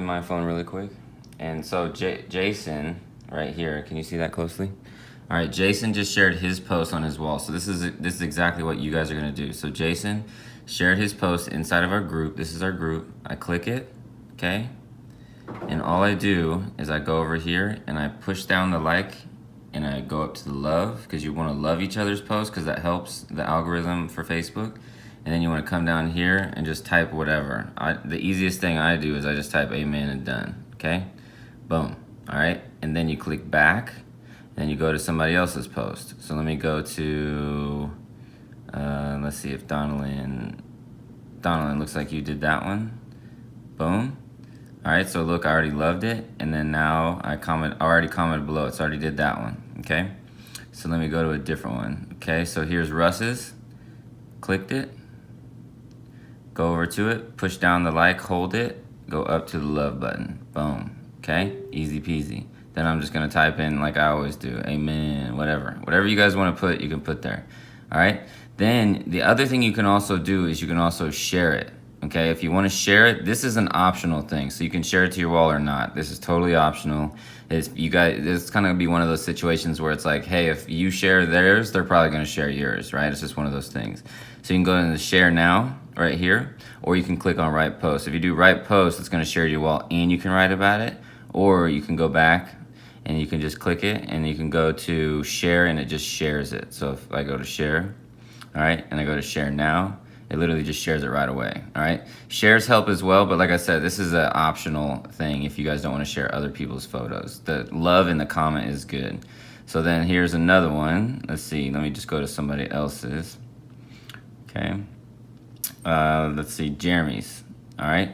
my phone really quick. And so Jason, right here, can you see that closely? All right, Jason just shared his post on his wall. So this is exactly what you guys are gonna do. So Jason shared his post inside of our group. This is our group. I click it, okay? And all I do is I go over here and I push down the like and I go up to the love, because you want to love each other's posts because that helps the algorithm for Facebook. And then you want to come down here and just type whatever. The easiest thing I do is I just type amen and done, okay? Boom, all right? And then you click back, and then you go to somebody else's post. So let me go to, let's see if Donalyn, looks like you did that one. Boom. All right, so look, I already loved it, and then now I already commented below it, so I already did that one, okay? So let me go to a different one, okay? So here's Russ's, clicked it, go over to it, push down the like, hold it, go up to the love button, boom, okay? Easy peasy. Then I'm just gonna type in like I always do, amen, whatever you guys wanna put, you can put there, all right? Then the other thing you can also do is you can also share it. Okay, if you want to share it, this is an optional thing, so you can share it to your wall or not. This is totally optional. It's kind of be one of those situations where it's like, hey, if you share theirs, they're probably going to share yours, right? It's just one of those things. So you can go into share now, right here, or you can click on write post. If you do write post, it's going to share to your wall and you can write about it, or you can go back and you can just click it and you can go to share and it just shares it. So if I go to share, all right, and I go to share now, it literally just shares it right away, all right? Shares help as well, but like I said, this is an optional thing if you guys don't want to share other people's photos. The love in the comment is good. So then here's another one. Let's see, let me just go to somebody else's. Okay, let's see, Jeremy's, all right?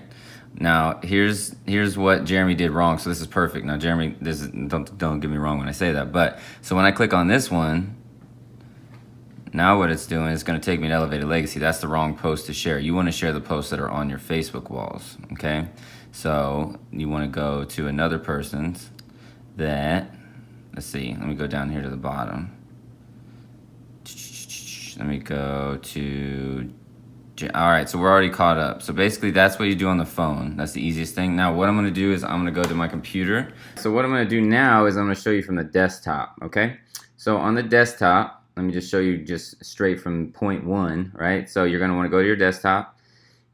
Now, here's what Jeremy did wrong, so this is perfect. Now, Jeremy, don't get me wrong when I say that, but so when I click on this one, now what it's doing is going to take me to Elevated Legacy. That's the wrong post to share. You want to share the posts that are on your Facebook walls, okay? So you want to go to another person's that, let's see, let me go down here to the bottom. Let me go to, all right, so we're already caught up. So basically that's what you do on the phone. That's the easiest thing. Now what I'm going to do is I'm going to go to my computer. So what I'm going to do now is I'm going to show you from the desktop, okay? So on the desktop, let me just show you just straight from point one, right? So you're gonna wanna go to your desktop.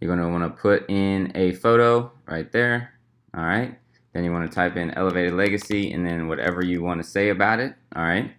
You're gonna wanna put in a photo right there, all right? Then you wanna type in Elevated Legacy and then whatever you wanna say about it, all right?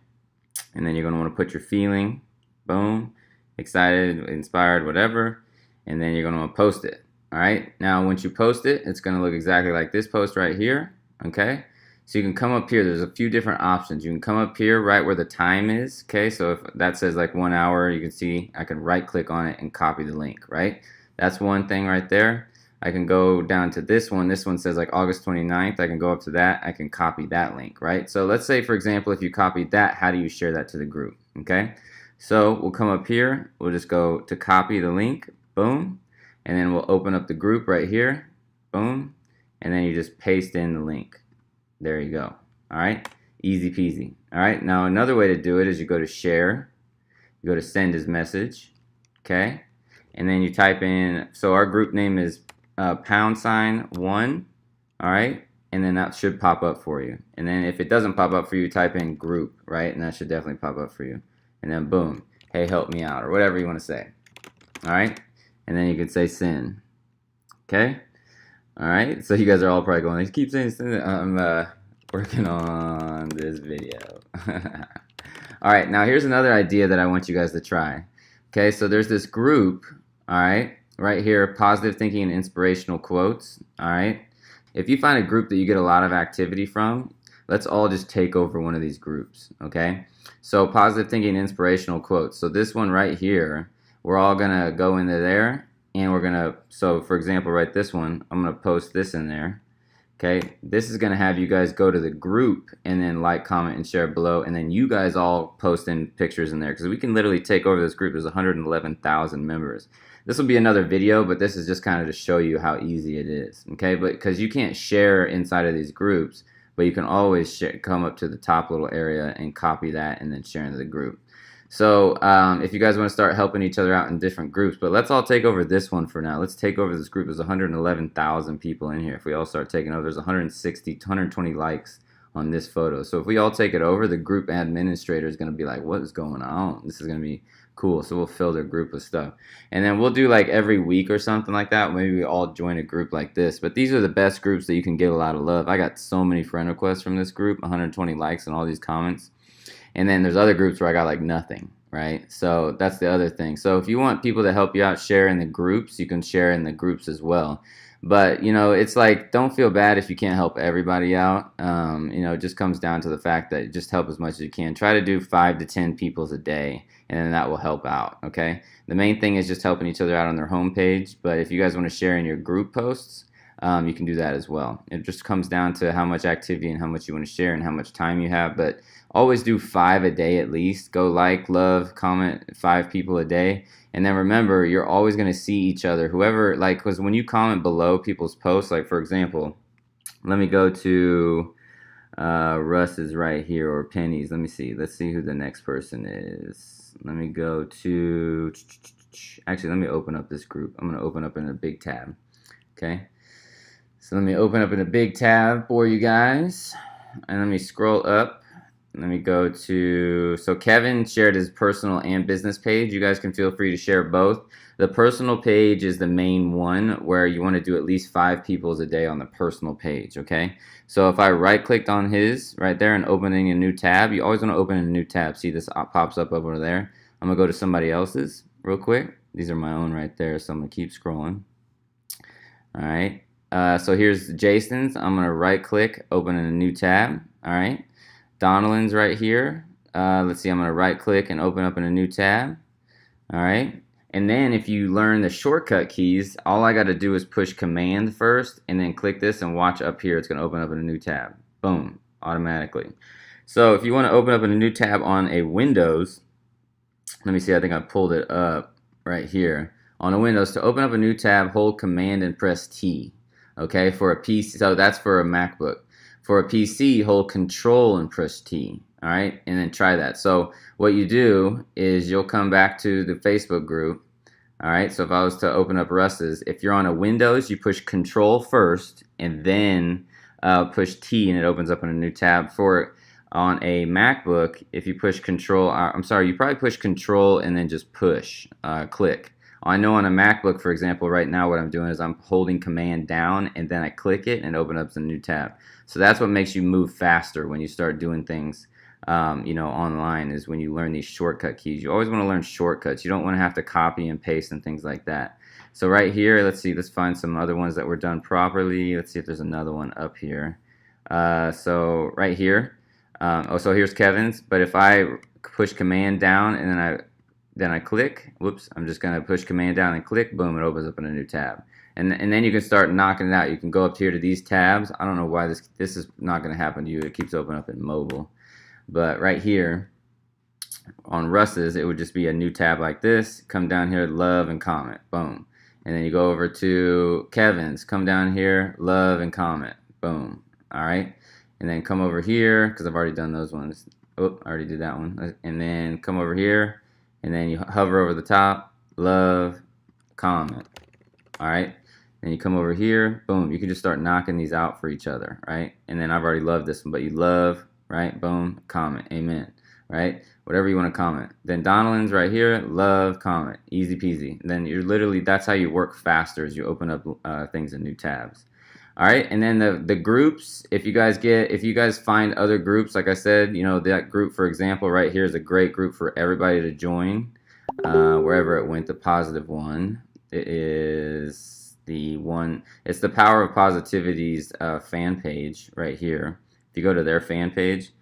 And then you're gonna wanna put your feeling, boom, excited, inspired, whatever. And then you're gonna wanna post it, all right? Now, once you post it, it's gonna look exactly like this post right here, okay? So you can come up here, there's a few different options. You can come up here right where the time is, okay? So if that says like 1 hour, you can see I can right click on it and copy the link, right? That's one thing right there. I can go down to this one. This one says like August 29th. I can go up to that. I can copy that link, right? So let's say, for example, if you copied that, how do you share that to the group, okay? So we'll come up here. We'll just go to copy the link, boom. And then we'll open up the group right here, boom. And then you just paste in the link. There you go. All right, easy peasy. All right, now another way to do it is you go to share, you go to send as message, okay, and then you type in. So our group name is #1, all right, and then that should pop up for you. And then if it doesn't pop up for you, type in group, right, and that should definitely pop up for you. And then boom, hey, help me out, or whatever you want to say. All right, and then you can say send, okay. All right, so you guys are all probably going, keep saying I'm working on this video. All right, now here's another idea that I want you guys to try. Okay, so there's this group, all right here, positive thinking and inspirational quotes, all right? If you find a group that you get a lot of activity from, let's all just take over one of these groups, okay? So positive thinking and inspirational quotes. So this one right here, we're all gonna go into there. And we're gonna, so for example, right, this one, I'm gonna post this in there, okay? This is gonna have you guys go to the group and then like, comment, and share below, and then you guys all post in pictures in there, because we can literally take over this group. There's 111,000 members. This will be another video, but this is just kind of to show you how easy it is, okay? But because you can't share inside of these groups, but you can always come up to the top little area and copy that and then share into the group. So if you guys want to start helping each other out in different groups, but let's all take over this one for now. Let's take over this group. There's 111,000 people in here. If we all start taking over, there's 160, 120 likes on this photo. So if we all take it over, the group administrator is going to be like, what is going on? This is going to be cool. So we'll fill their group with stuff. And then we'll do like every week or something like that. Maybe we all join a group like this. But these are the best groups that you can get a lot of love. I got so many friend requests from this group, 120 likes and all these comments. And then there's other groups where I got like nothing, right? So that's the other thing. So if you want people to help you out, share in the groups, you can share in the groups as well. But, you know, it's like, don't feel bad if you can't help everybody out. You know, it just comes down to the fact that just help as much as you can. Try to do 5 to 10 people's a day, and then that will help out, okay? The main thing is just helping each other out on their homepage. But if you guys want to share in your group posts, you can do that as well. It just comes down to how much activity and how much you want to share and how much time you have. But always do 5 a day at least. Go like, love, comment 5 people a day. And then remember, you're always going to see each other. Whoever, like, because when you comment below people's posts, like for example, let me go to Russ is right here, or Penny's. Let me see. Let's see who the next person is. Let me go to, actually, let me open up this group. I'm going to open up in a big tab. Okay. So let me open up in a big tab for you guys. And let me scroll up. Let me go to, so Kevin shared his personal and business page. You guys can feel free to share both. The personal page is the main one where you want to do at least 5 people's a day on the personal page, okay? So if I right-clicked on his right there and opening a new tab, you always want to open a new tab. See, this pops up over there. I'm going to go to somebody else's real quick. These are my own right there, so I'm going to keep scrolling. All right. So here's Jason's. I'm going to right-click, open in a new tab, all right? Donalyn's right here. Let's see, I'm going to right click and open up in a new tab. All right. And then if you learn the shortcut keys, all I got to do is push command first and then click this and watch up here. It's going to open up in a new tab. Boom, automatically. So if you want to open up in a new tab on a Windows, let me see, I think I pulled it up right here. On a Windows, to open up a new tab, hold command and press T. Okay, for a PC, so that's for a MacBook. For a PC, hold control and push T, all right? And then try that. So what you do is you'll come back to the Facebook group, all right? So if I was to open up Russ's, if you're on a Windows, you push control first and then push T and it opens up in a new tab. For on a MacBook, if you push control, I'm sorry, you probably push control and then just push, click. I know on a MacBook, for example, right now what I'm doing is I'm holding command down and then I click it and it opens up a new tab. So that's what makes you move faster when you start doing things, you know, online, is when you learn these shortcut keys. You always want to learn shortcuts. You don't want to have to copy and paste and things like that. So right here, let's see, let's find some other ones that were done properly. Let's see if there's another one up here. So right here, so here's Kevin's. But if I push command down and then I click, whoops, I'm just going to push command down and click, boom, it opens up in a new tab. And then you can start knocking it out. You can go up here to these tabs. I don't know why this is not going to happen to you. It keeps opening up in mobile. But right here on Russ's, it would just be a new tab like this. Come down here, love and comment, boom. And then you go over to Kevin's, come down here, love and comment, boom. All right. And then come over here, because I've already done those ones. Oh, I already did that one. And then come over here. And then you hover over the top, love, comment, all right? Then you come over here, boom, you can just start knocking these out for each other, right? And then I've already loved this one, but you love, right, boom, comment, amen, right? Whatever you want to comment. Then Donalyn's right here, love, comment, easy peasy. Then you're literally, that's how you work faster, as you open up things in new tabs. All right, and then the groups, if you guys find other groups, like I said, you know, that group, for example, right here is a great group for everybody to join, wherever it went, the positive one. It is the one, it's the Power of Positivity's fan page right here. If you go to their fan page,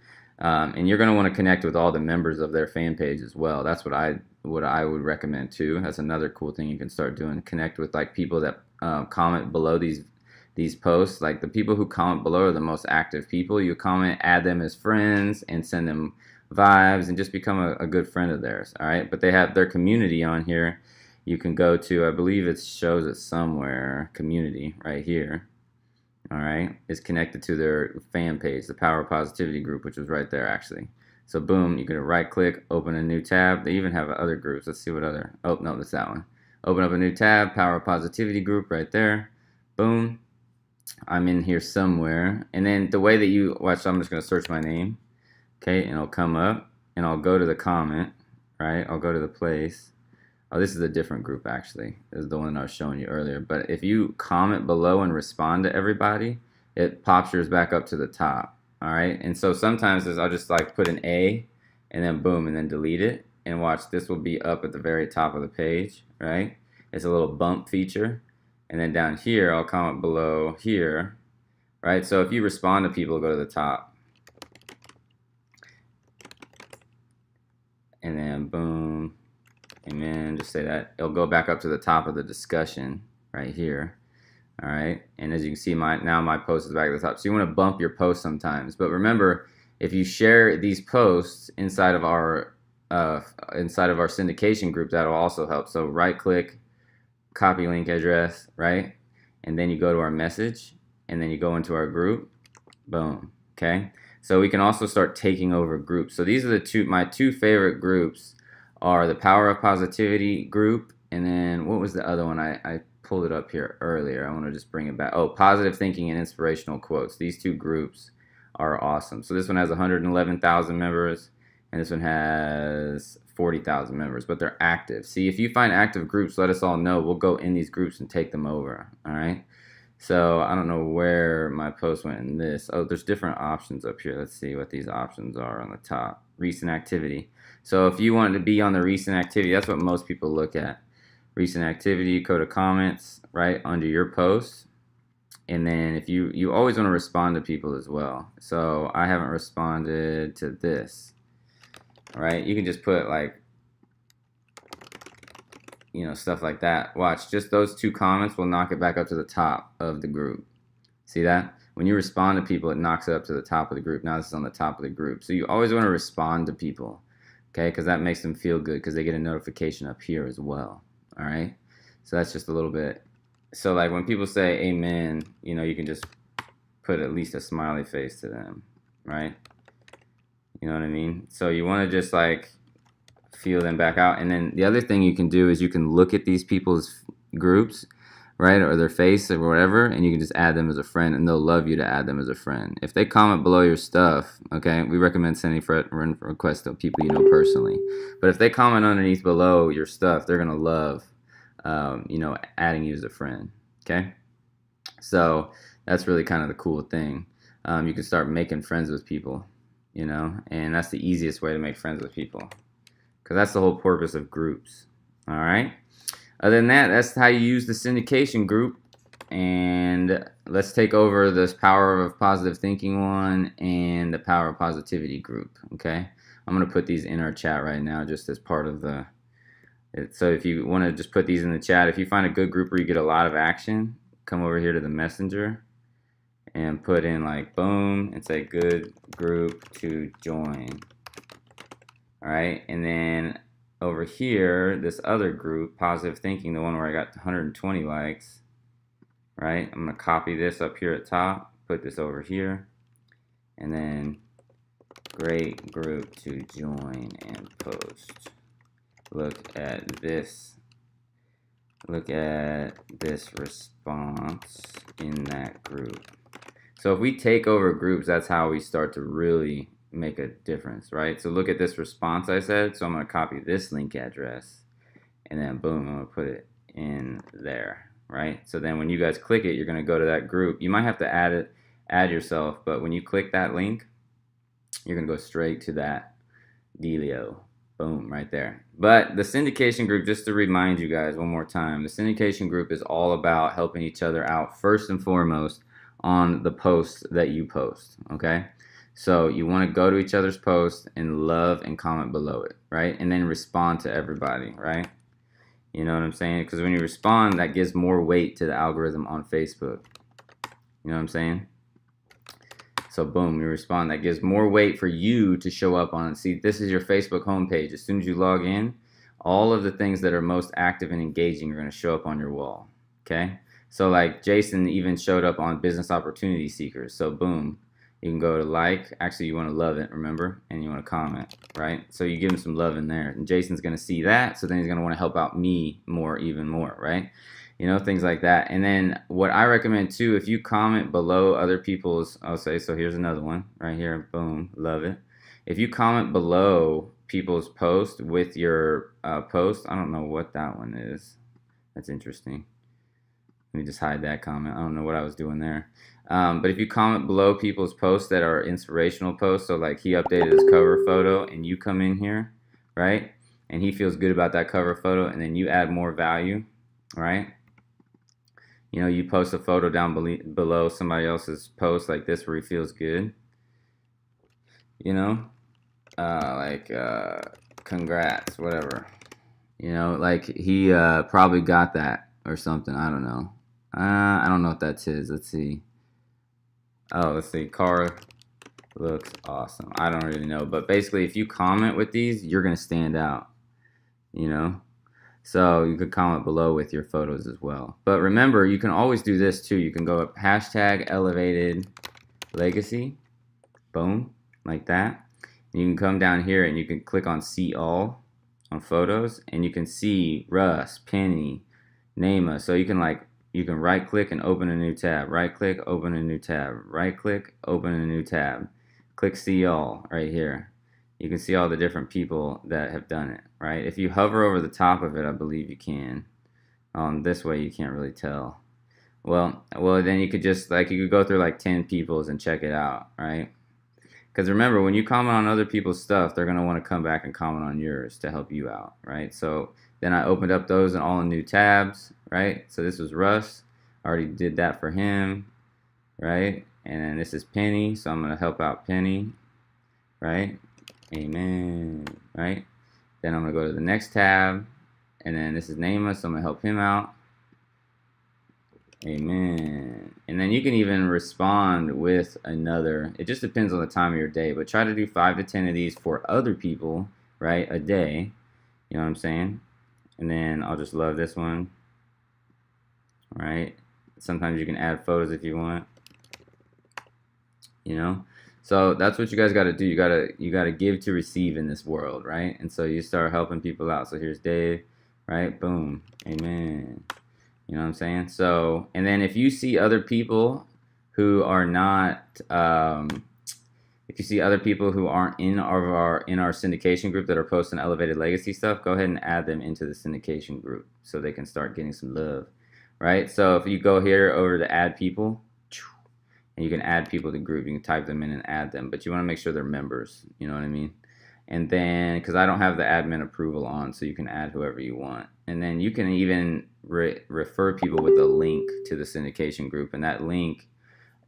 and you're going to want to connect with all the members of their fan page as well. That's what I would recommend too. That's another cool thing you can start doing, connect with like people that comment below these posts. Like the people who comment below are the most active people. You comment, add them as friends, and send them vibes, and just become a good friend of theirs. All right, but they have their community on here. You can go to, I believe it shows it somewhere, community right here. All right, it's connected to their fan page, the Power of Positivity group, which was right there actually. So boom, you can right click, open a new tab. They even have other groups. Let's see what other, oh no, that's that one. Open up a new tab, Power of Positivity group right there. Boom, I'm in here somewhere. And then the way that you, watch, so I'm just gonna search my name, okay, and it'll come up, and I'll go to the comment, right? I'll go to the place. Oh, this is a different group actually. This is the one I was showing you earlier. But if you comment below and respond to everybody, it pops yours back up to the top. All right. And so sometimes I'll just like put an A and then boom and then delete it. And watch, this will be up at the very top of the page, right? It's a little bump feature. And then down here, I'll comment below here, right? So if you respond to people, go to the top. And then boom. Amen. Just say that. It'll go back up to the top of the discussion right here. All right. And as you can see, now my post is back at the top. So you want to bump your post sometimes. But remember, if you share these posts inside of our syndication group, that'll also help. So right click, copy link address, right? And then you go to our message, and then you go into our group. Boom. Okay. So we can also start taking over groups. So these are my two favorite groups. Are the Power of Positivity group, and then what was the other one? I pulled it up here earlier. I want to just bring it back. Oh, Positive Thinking and Inspirational Quotes. These two groups are awesome. So this one has 111,000 members, and this one has 40,000 members, but they're active. See, if you find active groups, let us all know. We'll go in these groups and take them over, all right? So I don't know where my post went in this. Oh, there's different options up here. Let's see what these options are on the top. Recent activity. So if you want to be on the recent activity, that's what most people look at. Recent activity, go to comments, right, under your posts. And then if you always want to respond to people as well. So I haven't responded to this, right? You can just put like, you know, stuff like that. Watch, just those two comments will knock it back up to the top of the group. See that? When you respond to people, it knocks it up to the top of the group. Now this is on the top of the group. So you always want to respond to people, okay? Because that makes them feel good because they get a notification up here as well, all right? So that's just a little bit. So like when people say amen, you know, you can just put at least a smiley face to them, right? You know what I mean? So you want to just like feel them back out. And then the other thing you can do is you can look at these people's groups, right, or their face or whatever, and you can just add them as a friend, and they'll love you to add them as a friend. If they comment below your stuff, okay, we recommend sending friend requests to people you know personally. But if they comment underneath below your stuff, they're gonna love, you know, adding you as a friend. Okay, so that's really kind of the cool thing. You can start making friends with people, you know, and that's the easiest way to make friends with people, because that's the whole purpose of groups. All right. Other than that, that's how you use the syndication group. And let's take over this Power of Positive Thinking one and the Power of Positivity group. Okay. I'm going to put these in our chat right now just as part of the. So if you want to just put these in the chat, if you find a good group where you get a lot of action, come over here to the messenger and put in like boom and say good group to join. All right. And then over here, this other group, Positive Thinking, the one where I got 120 likes, right? I'm going to copy this up here at top, put this over here, and then great group to join and post. Look at this. Look at this response in that group. So if we take over groups, that's how we start to really make a difference, right? So look at this response I said. So I'm going to copy this link address, and then boom, I'm going to put it in there, right? So then when you guys click it, you're going to go to that group. You might have to add yourself, but when you click that link, you're going to go straight to that dealio. Boom, right there. But the syndication group, just to remind you guys one more time, the syndication group is all about helping each other out first and foremost on the posts that you post, okay? So you want to go to each other's posts and love and comment below it, right? And then respond to everybody, right? You know what I'm saying? Because when you respond, that gives more weight to the algorithm on Facebook. You know what I'm saying? So boom, you respond. That gives more weight for you to show up on. See, this is your Facebook homepage. As soon as you log in, all of the things that are most active and engaging are going to show up on your wall, okay? So like Jason even showed up on Business Opportunity Seekers. So boom. You can go to like. Actually, you want to love it, remember? And you want to comment, right? So you give him some love in there. And Jason's going to see that, so then he's going to want to help out me even more, right? You know, things like that. And then what I recommend too, if you comment below other people's, I'll say, so here's another one right here. Boom, love it. If you comment below people's post with your post, I don't know what that one is. That's interesting. Let me just hide that comment. I don't know what I was doing there. But if you comment below people's posts that are inspirational posts, so like he updated his cover photo and you come in here, right? And he feels good about that cover photo, and then you add more value, right? You know, you post a photo down below somebody else's post like this where he feels good. You know, congrats, whatever. You know, like he probably got that or something. I don't know. I don't know if that's his. Let's see. Oh, let's see. Car looks awesome. I don't really know. But basically, if you comment with these, you're going to stand out. You know? So you could comment below with your photos as well. But remember, you can always do this too. You can go up #elevated legacy. Boom. Like that. You can come down here and you can click on see all on photos. And you can see Russ, Penny, Nama. So you can right click and open a new tab. Right click, open a new tab. Right click, open a new tab. Click see all right here. You can see all the different people that have done it, right? If you hover over the top of it, I believe you can. This way you can't really tell. Well, then you could just you could go through like 10 people's and check it out, right? Because remember, when you comment on other people's stuff, they're gonna want to come back and comment on yours to help you out, right? So then I opened up those and all in new tabs, right? So this was Russ. I already did that for him, right? And then this is Penny, so I'm gonna help out Penny, right? Amen, right? Then I'm gonna go to the next tab, and then this is Nama, so I'm gonna help him out. Amen. And then you can even respond with another. It just depends on the time of your day, but try to do 5 to 10 of these for other people, right? A day. You know what I'm saying? And then I'll just love this one, right? Sometimes you can add photos if you want. You know? So that's what you guys got to do. You gotta give to receive in this world, right? And so you start helping people out. So here's Dave, right? Boom, amen. You know what I'm saying? So, and then if you see other people who are not, if you see other people who aren't in our syndication group that are posting elevated legacy stuff, go ahead and add them into the syndication group so they can start getting some love, right? So if you go here over to add people. And you can add people to the group. You can type them in and add them, but you want to make sure they're members. You know what I mean? And then, because I don't have the admin approval on, so you can add whoever you want. And then you can even refer people with a link to the syndication group, and that link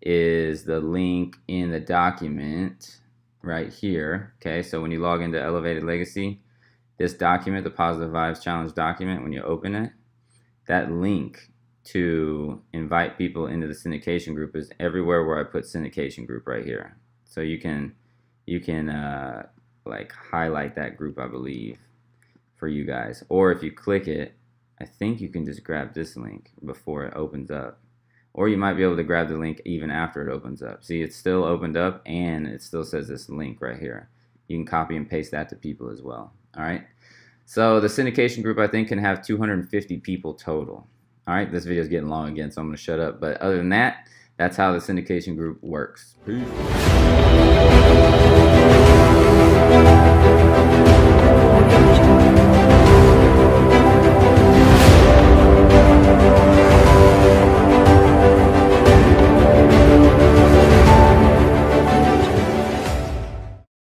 is the link in the document right here. Okay, so when you log into Elevated Legacy, this document, the Positive Vibes Challenge document, when you open it, that link to invite people into the syndication group is everywhere where I put syndication group right here. So you can like highlight that group, I believe, for you guys. Or if you click it, I think you can just grab this link before it opens up. Or you might be able to grab the link even after it opens up. See, it's still opened up and it still says this link right here. You can copy and paste that to people as well. All right. So the syndication group, I think, can have 250 people total. All right, this video is getting long again, so I'm going to shut up. But other than that, that's how the syndication group works. Peace.